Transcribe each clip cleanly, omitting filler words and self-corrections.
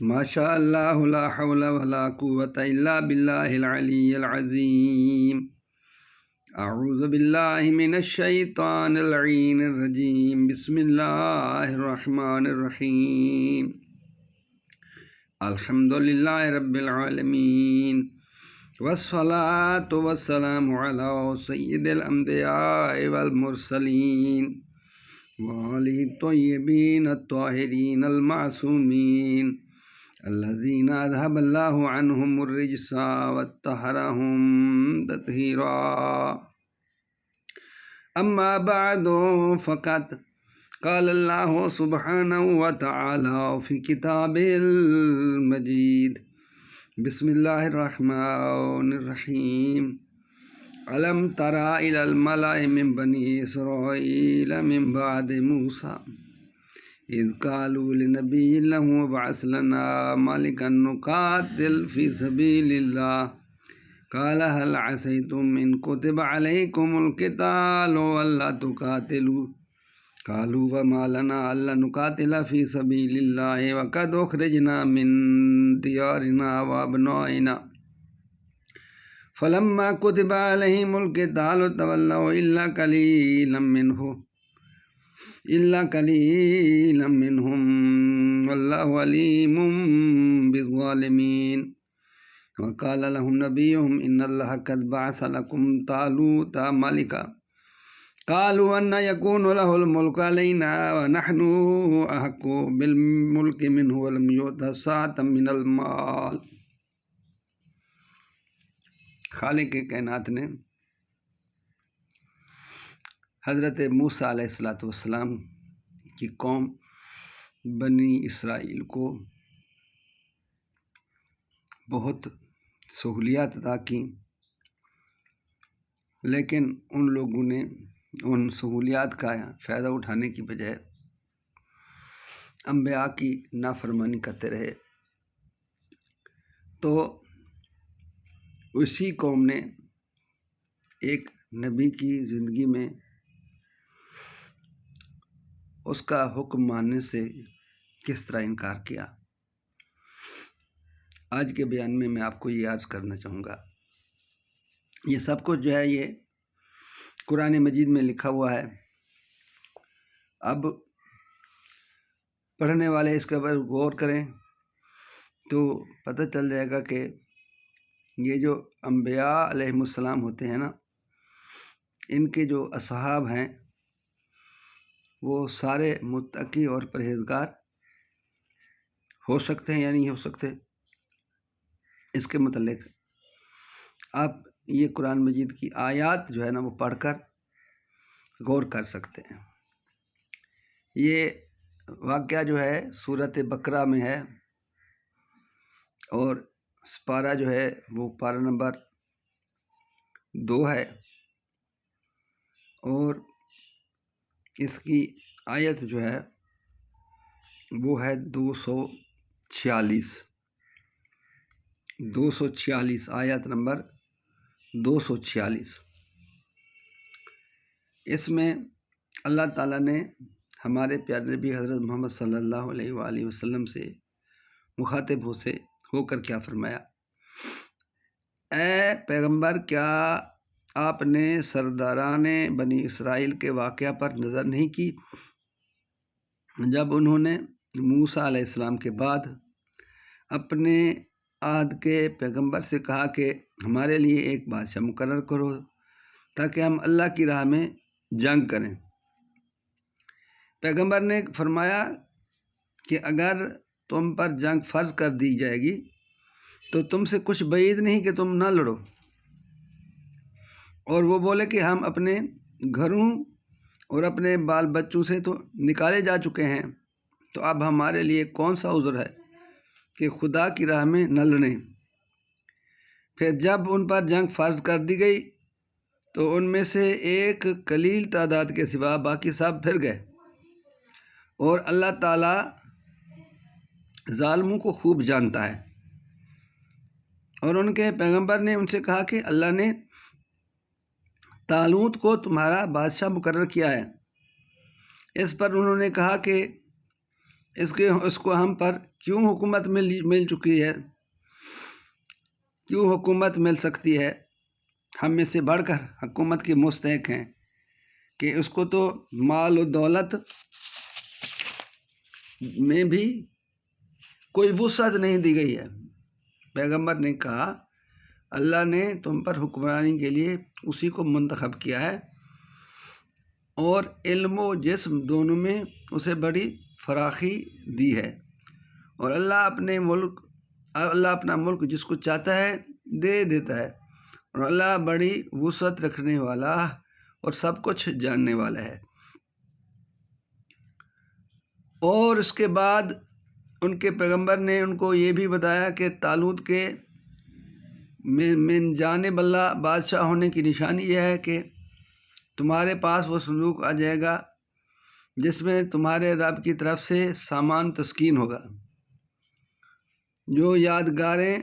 ماشاء اللہ لا حول ولا قوة الا باللہ العلی العظیم۔ اعوذ باللہ من الشیطان اللعین الرجیم، بسم اللہ الرحمن الرحیم۔ الحمد للہ رب العالمین، والصلاة والسلام علی سید الانبیاء والمرسلین وآلہ الطیبین الطاہرین المعصومین الذین اذهب اللہ عنہم الرجس وطہرہم تطہیرا۔ اما بعد فقد قال اللہ سبحانہ وتعالی فی کتابہ المجید، بسم اللہ الرحمن الرحیم۔ الم تر الی الملأ من بنی اسرائیل من بعد موسیٰ اذ قالوا لنبی لہ ابعث لنا ملکا نقاتل فی سبیل اللہ قال هل عسیتم ان کتب علیکم القتال الا تقاتلوا قالوا وما لنا الا نقاتل فی سبیل اللہ وقد اخرجنا من دیارنا وابنائنا فلما كتب عليهم القتال تولوا إلا قليلا منهم والله عليم بالظالمين۔ وقال لهم نبيهم إن الله قد بعث لكم طالوت ملكا قالوا أن يكون له الملك علينا ونحن أحق بالملك منه ولم يؤت سعة من المال۔ خالق کائنات نے حضرت موسیٰ علیہ السلام کی قوم بنی اسرائیل کو بہت سہولیات عطا کی، لیکن ان لوگوں نے ان سہولیات کا فائدہ اٹھانے کی بجائے انبیاء کی نافرمانی کرتے رہے، تو اسی قوم نے ایک نبی کی زندگی میں اس کا حکم ماننے سے کس طرح انکار کیا۔ آج کے بیان میں آپ کو یہ عرض کرنا چاہوں گا، یہ سب کچھ جو ہے یہ قرآن مجید میں لکھا ہوا ہے۔ اب پڑھنے والے اس کے اوپر غور کریں تو پتہ چل جائے گا کہ یہ جو انبیاء علیہم السلام ہوتے ہیں نا، ان کے جو اصحاب ہیں وہ سارے متقی اور پرہیزگار ہو سکتے ہیں یا نہیں ہو سکتے، اس کے متعلق آپ یہ قرآن مجید کی آیات جو ہے نا وہ پڑھ کر غور کر سکتے ہیں۔ یہ واقعہ جو ہے سورۃ بقرہ میں ہے، اور پارہ جو ہے وہ پارہ نمبر 2 ہے، اور اس کی آیت جو ہے وہ ہے 246 آیت نمبر 246۔ اس میں اللہ تعالیٰ نے ہمارے پیارے نبی حضرت محمد صلی اللہ علیہ وآلہ وسلم سے مخاطب ہو کر کیا فرمایا، اے پیغمبر، کیا آپ نے سرداران بنی اسرائیل کے واقعہ پر نظر نہیں کی جب انہوں نے موسیٰ علیہ السلام کے بعد اپنے عہد کے پیغمبر سے کہا کہ ہمارے لیے ایک بادشاہ مقرر کرو تاکہ ہم اللہ کی راہ میں جنگ کریں۔ پیغمبر نے فرمایا کہ اگر تم پر جنگ فرض کر دی جائے گی تو تم سے کچھ بعید نہیں کہ تم نہ لڑو، اور وہ بولے کہ ہم اپنے گھروں اور اپنے بال بچوں سے تو نکالے جا چکے ہیں، تو اب ہمارے لیے کون سا عذر ہے کہ خدا کی راہ میں نہ لڑیں۔ پھر جب ان پر جنگ فرض کر دی گئی تو ان میں سے ایک قلیل تعداد کے سوا باقی سب پھر گئے، اور اللہ تعالیٰ ظالموں کو خوب جانتا ہے۔ اور ان کے پیغمبر نے ان سے کہا کہ اللہ نے طالوت کو تمہارا بادشاہ مقرر کیا ہے۔ اس پر انہوں نے کہا کہ اس کو ہم پر کیوں حکومت مل چکی ہے، کیوں حکومت مل سکتی ہے، ہم میں سے بڑھ کر حکومت کے مستحق ہیں، کہ اس کو تو مال و دولت میں بھی کوئی وسعت نہیں دی گئی ہے۔ پیغمبر نے کہا اللہ نے تم پر حکمرانی کے لیے اسی کو منتخب کیا ہے، اور علم و جسم دونوں میں اسے بڑی فراخی دی ہے، اور اللہ اپنا ملک جس کو چاہتا ہے دے دیتا ہے، اور اللہ بڑی وسعت رکھنے والا اور سب کچھ جاننے والا ہے۔ اور اس کے بعد ان کے پیغمبر نے ان کو یہ بھی بتایا کہ طالوت کے من جانب اللہ بادشاہ ہونے کی نشانی یہ ہے کہ تمہارے پاس وہ صندوق آ جائے گا جس میں تمہارے رب کی طرف سے سامان تسکین ہوگا، جو یادگاریں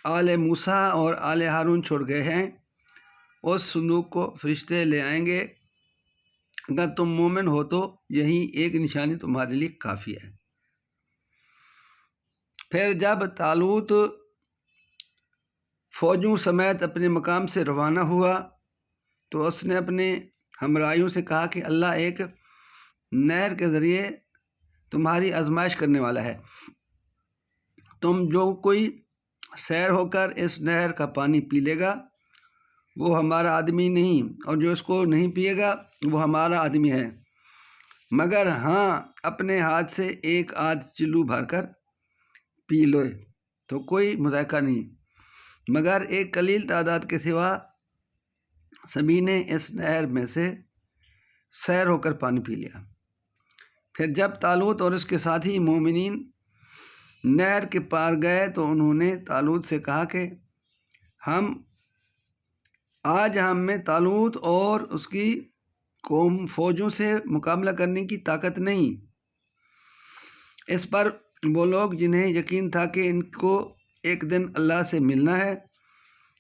آل موسیٰ اور آل ہارون چھوڑ گئے ہیں، اس صندوق کو فرشتے لے آئیں گے۔ اگر تم مومن ہو تو یہی ایک نشانی تمہارے لیے کافی ہے۔ پھر جب طالوت فوجوں سمیت اپنے مقام سے روانہ ہوا تو اس نے اپنے ہمراہیوں سے کہا کہ اللہ ایک نہر کے ذریعے تمہاری آزمائش کرنے والا ہے، تم جو کوئی سیر ہو کر اس نہر کا پانی پی لے گا وہ ہمارا آدمی نہیں، اور جو اس کو نہیں پیے گا وہ ہمارا آدمی ہے، مگر ہاں اپنے ہاتھ سے ایک آدھ چلو بھر کر پی لو تو کوئی مذائقہ نہیں، مگر ایک قلیل تعداد کے سوا سبھی نے اس نہر میں سے سیر ہو کر پانی پی لیا۔ پھر جب طالوت اور اس کے ساتھی مومنین نہر کے پار گئے تو انہوں نے طالوت سے کہا کہ آج ہم میں طالوت اور اس کی قوم فوجوں سے مقابلہ کرنے کی طاقت نہیں۔ اس پر وہ لوگ جنہیں یقین تھا کہ ان کو ایک دن اللہ سے ملنا ہے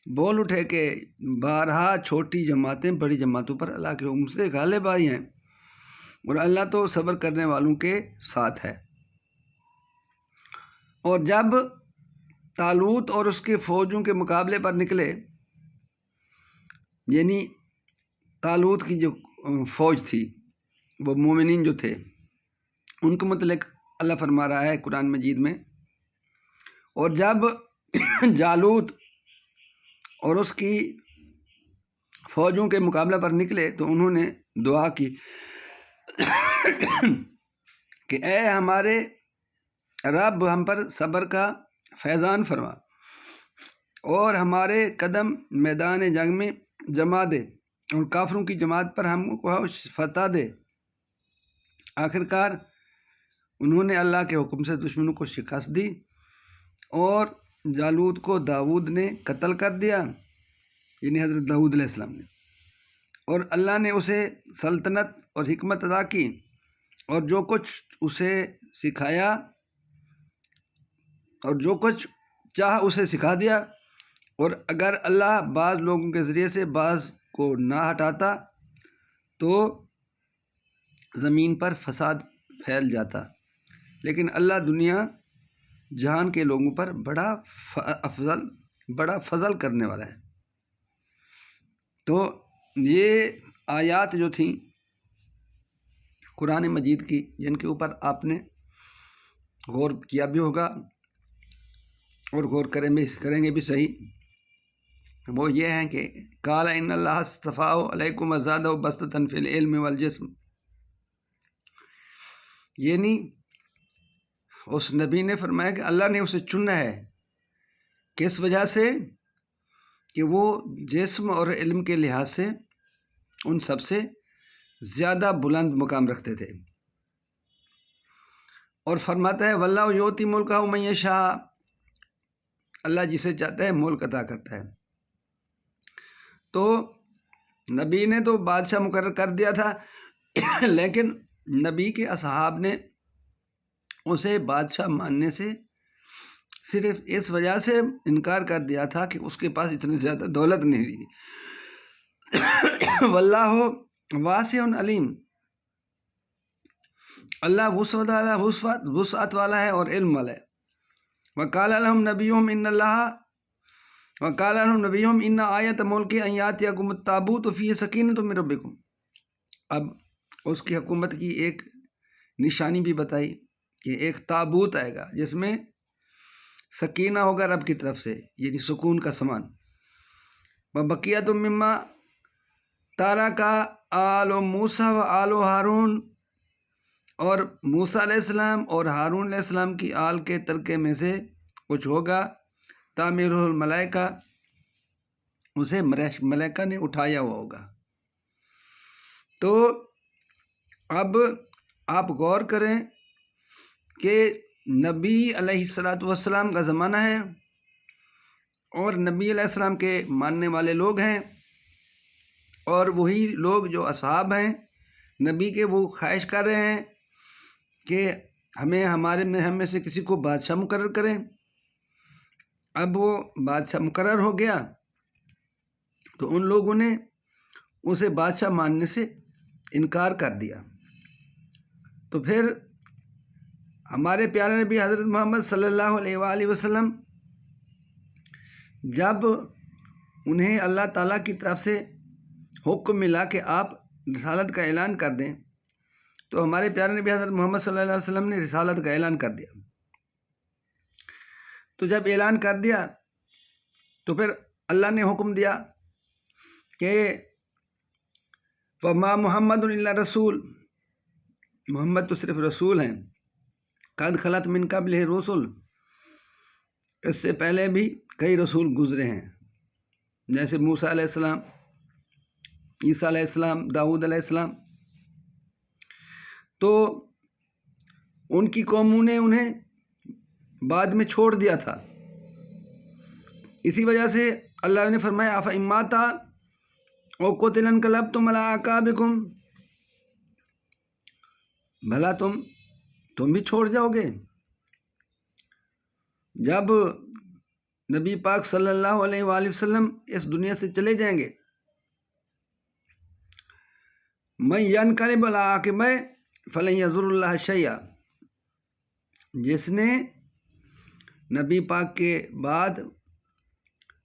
بول اٹھے کہ بارہا چھوٹی جماعتیں بڑی جماعتوں پر اللہ کے حکم سے غالب آئی ہیں، اور اللہ تو صبر کرنے والوں کے ساتھ ہے۔ اور جب طالوت اور اس کے فوجوں کے مقابلے پر نکلے، یعنی طالوت کی جو فوج تھی، وہ مومنین جو تھے، ان کو متعلق اللہ فرما رہا ہے قرآن مجید میں، اور جب جالوت اور اس کی فوجوں کے مقابلہ پر نکلے تو انہوں نے دعا کی کہ اے ہمارے رب ہم پر صبر کا فیضان فرما اور ہمارے قدم میدان جنگ میں جما دے اور کافروں کی جماعت پر ہم کو فتح دے۔ آخرکار انہوں نے اللہ کے حکم سے دشمنوں کو شکست دی اور جالوت کو داؤد نے قتل کر دیا، یعنی حضرت داؤد علیہ السلام نے، اور اللہ نے اسے سلطنت اور حکمت عطا کی اور جو کچھ اسے سکھایا اور جو کچھ چاہا اسے سکھا دیا، اور اگر اللہ بعض لوگوں کے ذریعے سے بعض کو نہ ہٹاتا تو زمین پر فساد پھیل جاتا، لیکن اللہ دنیا جہان کے لوگوں پر بڑا فضل کرنے والا ہے۔ تو یہ آیات جو تھیں قرآن مجید کی، جن کے اوپر آپ نے غور کیا بھی ہوگا اور غور کریں گے بھی صحیح، وہ یہ ہیں کہ قال ان اللہ اصطفیٰ علیکم وزادہ بسطۃ فی العلم والجسم، یعنی اس نبی نے فرمایا کہ اللہ نے اسے چنا ہے، کس وجہ سے؟ کہ وہ جسم اور علم کے لحاظ سے ان سب سے زیادہ بلند مقام رکھتے تھے، اور فرماتا ہے واللہ یؤتی ملکہ من یشاء، اللہ جسے چاہتا ہے ملک عطا کرتا ہے۔ تو نبی نے تو بادشاہ مقرر کر دیا تھا، لیکن نبی کے اصحاب نے اسے بادشاہ ماننے سے صرف اس وجہ سے انکار کر دیا تھا کہ اس کے پاس اتنی زیادہ دولت نہیں تھی۔ واللہ واسع علیم، اللہ وسعت والا ہے اور علم والا ہے۔ وقال لهم نبیہم ان اللہ وقال لهم نبیہم ان آیت ملک ان یاتیکم التابوت فیہ سکینۃ من ربکم۔ اب اس کی حکومت کی ایک نشانی بھی بتائی کہ ایک تابوت آئے گا جس میں سکینہ ہوگا رب کی طرف سے، یعنی سکون کا سامان۔ وبقیۃ مما ترک آل موسیٰ و آل ہارون، اور موسیٰ علیہ السلام اور ہارون علیہ السلام کی آل کے ترکے میں سے کچھ ہوگا، تعمیر الملائکہ، اسے ملائکہ نے اٹھایا ہوا ہوگا۔ تو اب آپ غور کریں کہ نبی علیہ السلام کا زمانہ ہے اور نبی علیہ السلام کے ماننے والے لوگ ہیں، اور وہی لوگ جو اصحاب ہیں نبی کے وہ خواہش کر رہے ہیں کہ ہم میں سے کسی کو بادشاہ مقرر کریں۔ اب وہ بادشاہ مقرر ہو گیا تو ان لوگوں نے اسے بادشاہ ماننے سے انکار کر دیا۔ تو پھر ہمارے پیارے نبی حضرت محمد صلی اللہ علیہ وآلہ وسلم جب انہیں اللہ تعالیٰ کی طرف سے حکم ملا کہ آپ رسالت کا اعلان کر دیں، تو ہمارے پیارے نبی حضرت محمد صلی اللہ علیہ وسلم نے رسالت کا اعلان کر دیا۔ تو جب اعلان کر دیا تو پھر اللہ نے حکم دیا کہ فما محمد الا رسول، محمد تو صرف رسول ہیں، قد خلت من قبلہ رسل، اس سے پہلے بھی کئی رسول گزرے ہیں، جیسے موسیٰ علیہ السلام، عیسیٰ علیہ السلام، داؤد علیہ السلام۔ تو ان کی قوموں نے انہیں بعد میں چھوڑ دیا تھا، اسی وجہ سے اللہ نے فرمایا افإن مات او قتل انقلبتم علی اعقابکم، بھلا تم بھی چھوڑ جاؤ گے جب نبی پاک صلی اللہ علیہ وآلہ وسلم اس دنیا سے چلے جائیں گے۔ من ینقلب علی عقبیہ فلن یضر اللہ شیئا، جس نے نبی پاک کے بعد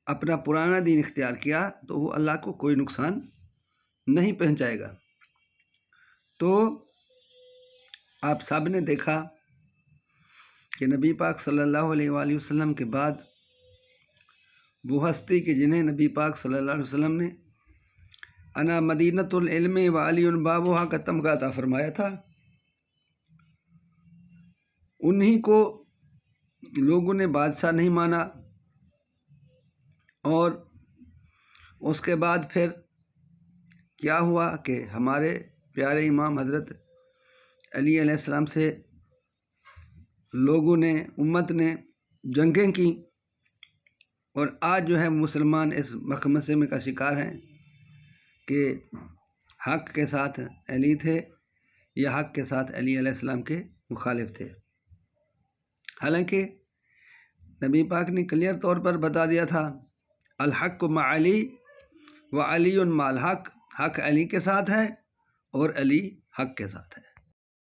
اپنا پرانا دین اختیار کیا تو وہ اللہ کو کوئی نقصان نہیں پہنچائے گا۔ تو آپ سب نے دیکھا کہ نبی پاک صلی اللہ علیہ وآلہ وسلم کے بعد وہ ہستی کہ جنہیں نبی پاک صلی اللہ علیہ وسلم نے انا مدینۃ العلم و علی بابها کا تمغہ عطا فرمایا تھا، انہی کو لوگوں نے بادشاہ نہیں مانا، اور اس کے بعد پھر کیا ہوا کہ ہمارے پیارے امام حضرت علی علیہ السلام سے لوگوں نے، امت نے جنگیں کی، اور آج جو ہے مسلمان اس مخمصے کا شکار ہیں کہ حق کے ساتھ علی تھے یا حق کے ساتھ علی علیہ السلام کے مخالف تھے، حالانکہ نبی پاک نے کلیئر طور پر بتا دیا تھا الحق مع علی و علی مع الحق، حق علی کے ساتھ ہے اور علی حق کے ساتھ ہے۔